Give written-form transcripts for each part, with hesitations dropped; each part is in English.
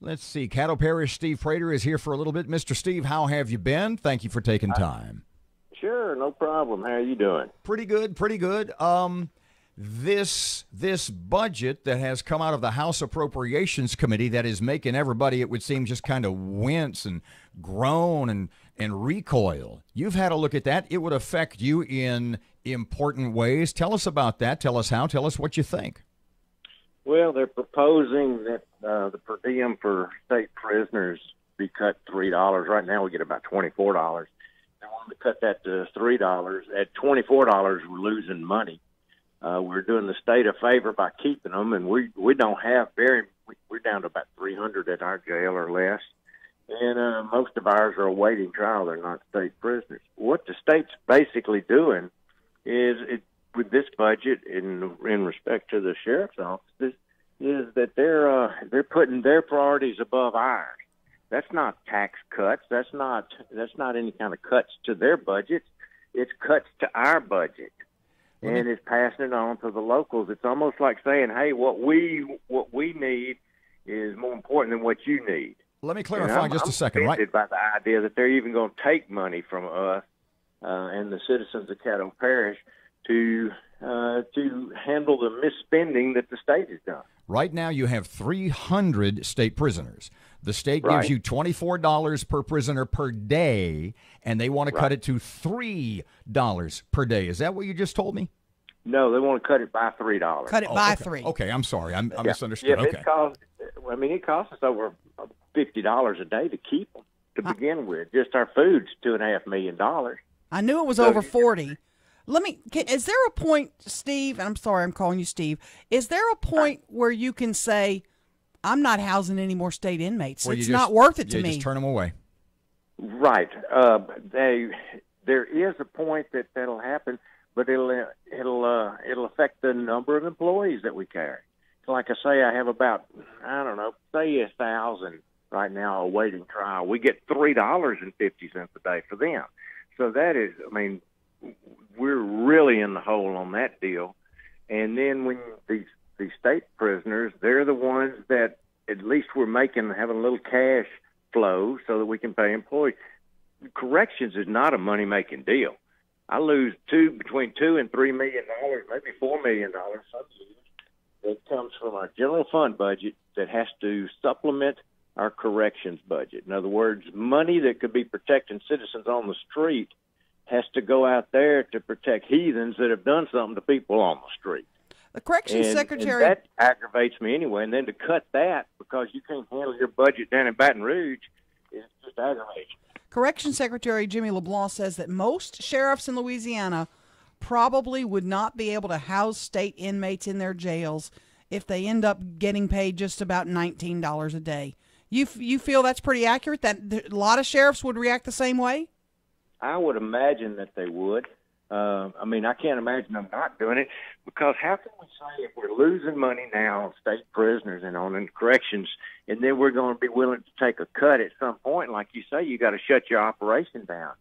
Let's see. Caddo Parish Steve Prator is here for a little bit. Mr. Steve, how have you been? Thank you for taking time. Sure, no problem. How are you doing? Pretty good, pretty good. This budget that has come out of the House Appropriations Committee that is making everybody, it would seem, just kind of wince and groan and recoil. You've had a look at that. It would affect you in important ways. Tell us about that. Tell us how. Tell us what you think. Well, they're proposing that the per diem for state prisoners be cut $3. Right now we get about $24. They want to cut that to $3. At $24, we're losing money. We're doing the state a favor by keeping them, and we don't have we're down to about 300 at our jail or less. And most of ours are awaiting trial. They're not state prisoners. What the state's basically doing is, with this budget, in respect to the sheriff's offices, is that they're putting their priorities above ours. That's not tax cuts. That's not any kind of cuts to their budget. It's cuts to our budget, and it's passing it on to the locals. It's almost like saying, "Hey, what we need is more important than what you need." Let me clarify just a second, right? I'm offended by the idea that they're even going to take money from us and the citizens of Caddo Parish to handle the misspending that the state has done. Right now you have 300 state prisoners. The state Right. gives you $24 per prisoner per day, and they want to cut it to $3 per day. Is that what you just told me? No, they want to cut it by $3. Cut it by okay. $3. Okay, I'm sorry. I misunderstood. Yeah, okay. it costs us over $50 a day to keep them to begin with. Just our food's $2.5 million. I knew it was over 40. Is there a point, Steve, and I'm sorry I'm calling you Steve, is there a point where you can say, I'm not housing any more state inmates? Well, it's not worth it to you me. just turn them away. Right. There is a point that'll happen, but it'll affect the number of employees that we carry. So like I say, I have about, say 1,000 right now awaiting trial. We get $3.50 a day for them. So that is, we're really in the hole on that deal. And then when these state prisoners, they're the ones that at least we're having a little cash flow so that we can pay employees. Corrections is not a money-making deal. I lose between $2 and $3 million, maybe $4 million some years. That comes from our general fund budget that has to supplement our corrections budget. In other words, money that could be protecting citizens on the street has to go out there to protect heathens that have done something to people on the street. The Corrections Secretary... And that aggravates me anyway. And then to cut that because you can't handle your budget down in Baton Rouge is just aggravating. Corrections Secretary Jimmy LeBlanc says that most sheriffs in Louisiana probably would not be able to house state inmates in their jails if they end up getting paid just about $19 a day. You feel that's pretty accurate, that a lot of sheriffs would react the same way? I would imagine that they would. I can't imagine them not doing it, because how can we say if we're losing money now on state prisoners and on corrections, and then we're going to be willing to take a cut at some point? Like you say, you got to shut your operation down.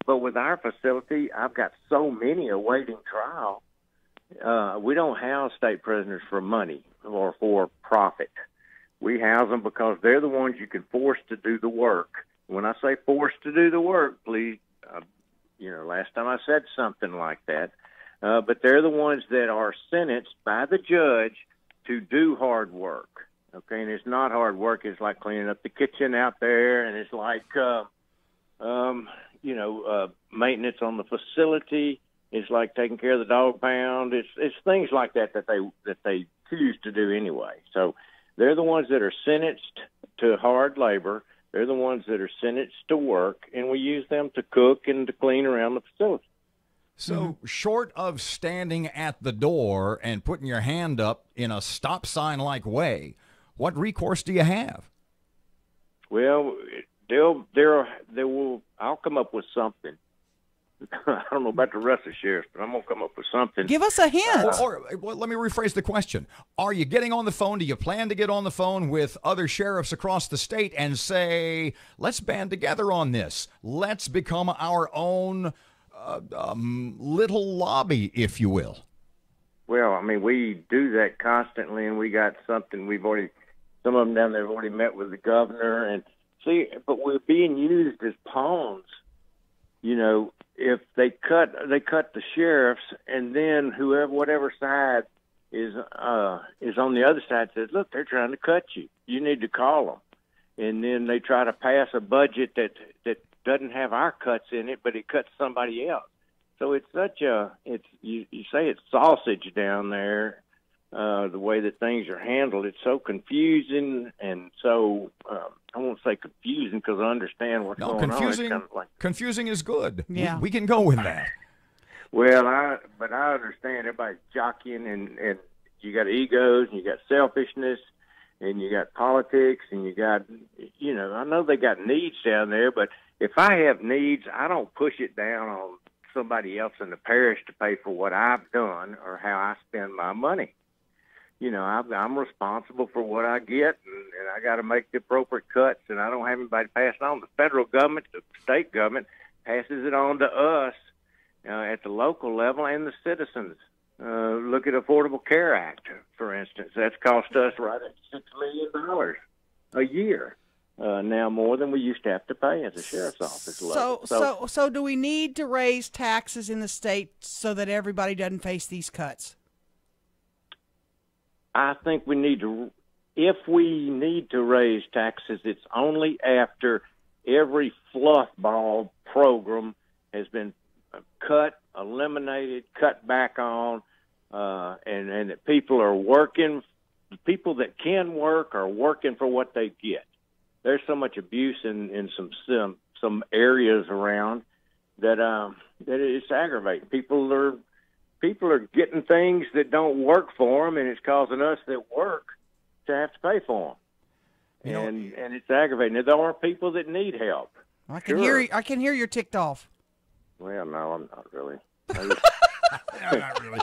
But with our facility, I've got so many awaiting trial. We don't house state prisoners for money or for profit. We house them because they're the ones you can force to do the work. When I say forced to do the work, please, last time I said something like that, but they're the ones that are sentenced by the judge to do hard work. Okay, and it's not hard work. It's like cleaning up the kitchen out there, and it's like, maintenance on the facility. It's like taking care of the dog pound. It's things like that they choose to do anyway. So they're the ones that are sentenced to hard labor. They're the ones that are sentenced to work, and we use them to cook and to clean around the facility. So short of standing at the door and putting your hand up in a stop sign-like way, what recourse do you have? Well, I'll come up with something. I don't know about the rest of the sheriffs, but I'm going to come up with something. Give us a hint. Well, let me rephrase the question. Are you getting on the phone? Do you plan to get on the phone with other sheriffs across the state and say, let's band together on this? Let's become our own little lobby, if you will. Well, we do that constantly, and we got something we've already Some of them down there have already met with the governor. And see, but we're being used as pawns. You know, if they cut the sheriffs, and then whatever side is on the other side says, look, they're trying to cut you. You need to call them. And then they try to pass a budget that doesn't have our cuts in it, but it cuts somebody else. So it's you say it's sausage down there, the way that things are handled. It's so confusing, and so I won't say confusing because I understand what's going on. It's kind of like, confusing is good. Yeah. We can go with that. Well, I understand everybody's jockeying, and you got egos, and you got selfishness, and you got politics, and you got, you know, I know they got needs down there, but if I have needs, I don't push it down on somebody else in the parish to pay for what I've done or how I spend my money. You know, I'm responsible for what I get, and I got to make the appropriate cuts, and I don't have anybody pass it on. The federal government, the state government, passes it on to us at the local level and the citizens. Look at Affordable Care Act, for instance. That's cost us right at $6 million a year. Now more than we used to have to pay at the sheriff's office level. So do we need to raise taxes in the state so that everybody doesn't face these cuts? I think we need to. If we need to raise taxes, it's only after every fluffball program has been cut, eliminated, cut back on, and that people are working. The people that can work are working for what they get. There's so much abuse in some areas around that it's aggravating. People are getting things that don't work for them, and it's causing us that work to have to pay for them. And it's aggravating. There are people that need help. I can hear you're ticked off. Well, no, I'm not really. No, not really.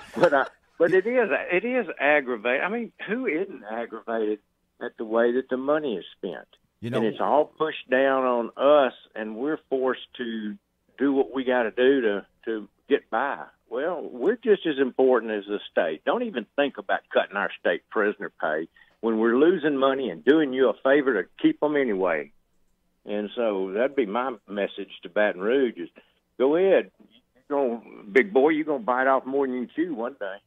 But it is aggravating. I mean, who isn't aggravated at the way that the money is spent? You know, and it's all pushed down on us, and we're forced to do what we got to do to get by. Well, we're just as important as the state. Don't even think about cutting our state prisoner pay when we're losing money and doing you a favor to keep them anyway. And so that'd be my message to Baton Rouge is go ahead. Big boy, you're going to bite off more than you can chew one day.